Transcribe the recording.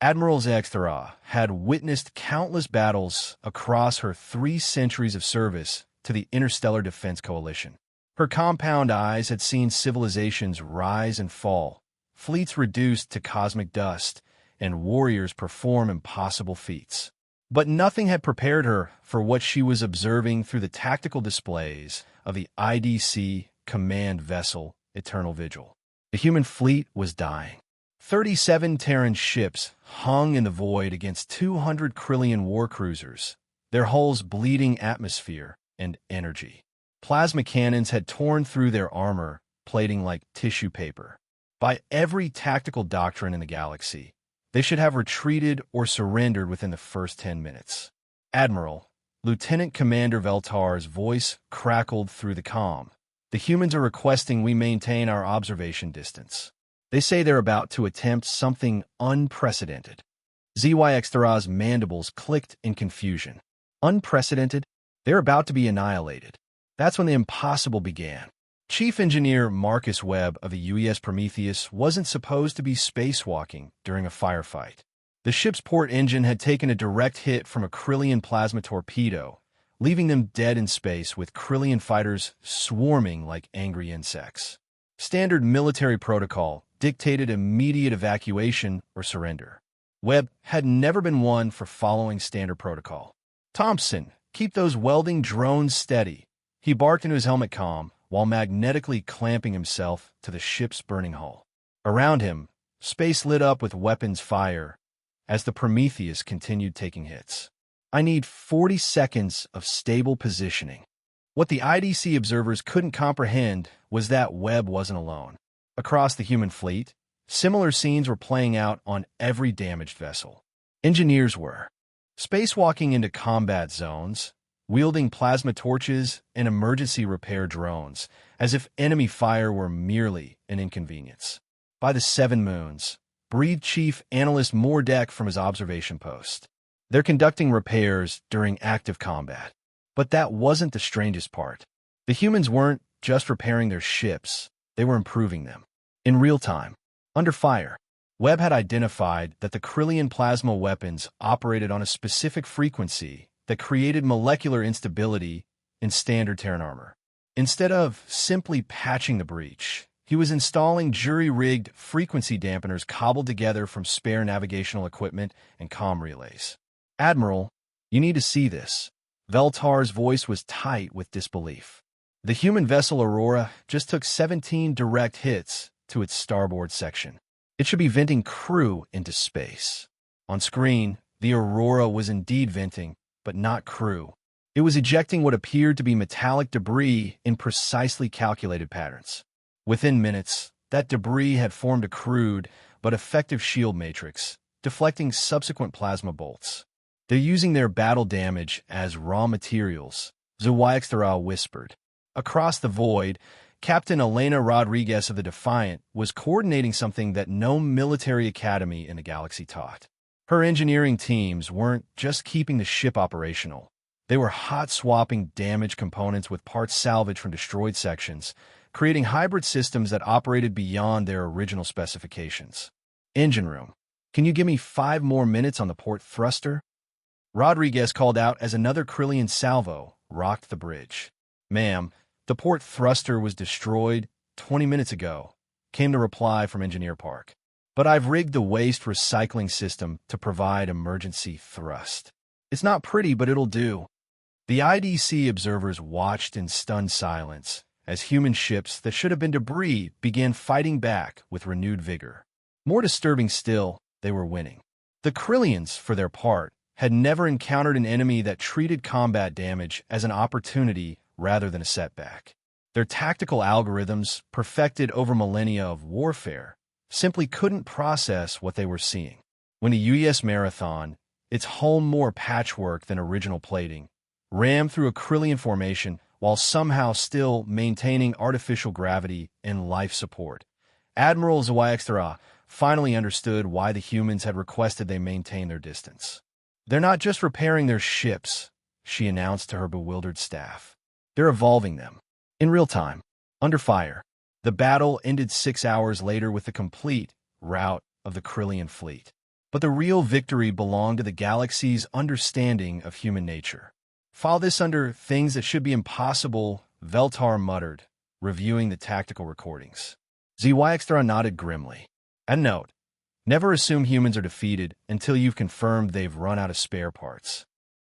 Admiral Zexthara had witnessed countless battles across her 3 centuries of service to the Interstellar Defense Coalition. Her compound eyes had seen civilizations rise and fall, fleets reduced to cosmic dust, and warriors perform impossible feats. But nothing had prepared her for what she was observing through the tactical displays of the IDC command vessel Eternal Vigil. The human fleet was dying. 37 Terran ships hung in the void against 200 Krillian war cruisers, their hulls bleeding atmosphere and energy. Plasma cannons had torn through their armor, plating like tissue paper. By every tactical doctrine in the galaxy, they should have retreated or surrendered within the first 10 minutes. Admiral, Lieutenant Commander Veltar's voice crackled through the comm. The humans are requesting we maintain our observation distance. They say they're about to attempt something unprecedented. ZYX-Thara's mandibles clicked in confusion. Unprecedented? They're about to be annihilated. That's when the impossible began. Chief Engineer Marcus Webb of the UES Prometheus wasn't supposed to be spacewalking during a firefight. The ship's port engine had taken a direct hit from a Krillian plasma torpedo, leaving them dead in space with Krillian fighters swarming like angry insects. Standard military protocol dictated immediate evacuation or surrender. Webb had never been one for following standard protocol. "Thompson, keep those welding drones steady," he barked into his helmet comm while magnetically clamping himself to the ship's burning hull. Around him, space lit up with weapons fire as the Prometheus continued taking hits. "I need 40 seconds of stable positioning." What the IDC observers couldn't comprehend was that Webb wasn't alone. Across the human fleet, similar scenes were playing out on every damaged vessel. Engineers were spacewalking into combat zones, wielding plasma torches and emergency repair drones, as if enemy fire were merely an inconvenience. By the 7 moons, breathed Chief Analyst Mordeck from his observation post. They're conducting repairs during active combat. But that wasn't the strangest part. The humans weren't just repairing their ships, they were improving them. In real time, under fire, Webb had identified that the Krillian plasma weapons operated on a specific frequency that created molecular instability in standard Terran armor. Instead of simply patching the breach, he was installing jury-rigged frequency dampeners cobbled together from spare navigational equipment and comm relays. "Admiral, you need to see this." Veltar's voice was tight with disbelief. The human vessel Aurora just took 17 direct hits to its starboard section. It should be venting crew into space. On screen, the Aurora was indeed venting, but not crew. It was ejecting what appeared to be metallic debris in precisely calculated patterns. Within minutes, that debris had formed a crude but effective shield matrix, deflecting subsequent plasma bolts. "They're using their battle damage as raw materials," ZYX-Thara whispered. Across the void, Captain Elena Rodriguez of the Defiant was coordinating something that no military academy in the galaxy taught. Her engineering teams weren't just keeping the ship operational. They were hot-swapping damaged components with parts salvaged from destroyed sections, creating hybrid systems that operated beyond their original specifications. "Engine room, can you give me 5 more minutes on the port thruster?" Rodriguez called out as another Krillian salvo rocked the bridge. "Ma'am, the port thruster was destroyed 20 minutes ago," came the reply from Engineer Park. "But I've rigged the waste recycling system to provide emergency thrust. It's not pretty, but it'll do." The IDC observers watched in stunned silence as human ships that should have been debris began fighting back with renewed vigor. More disturbing still, they were winning. The Krillians, for their part, had never encountered an enemy that treated combat damage as an opportunity rather than a setback. Their tactical algorithms, perfected over millennia of warfare, simply couldn't process what they were seeing. When the UES Marathon, its hull more patchwork than original plating, rammed through a Krillian formation while somehow still maintaining artificial gravity and life support, Admiral ZYX-Thara finally understood why the humans had requested they maintain their distance. "They're not just repairing their ships," she announced to her bewildered staff. "They're evolving them. In real time, under fire." The battle ended 6 hours later with the complete rout of the Krillian fleet. But the real victory belonged to the galaxy's understanding of human nature. File this under things that should be impossible, Veltar muttered, reviewing the tactical recordings. ZYXtra nodded grimly. And note, never assume humans are defeated until you've confirmed they've run out of spare parts.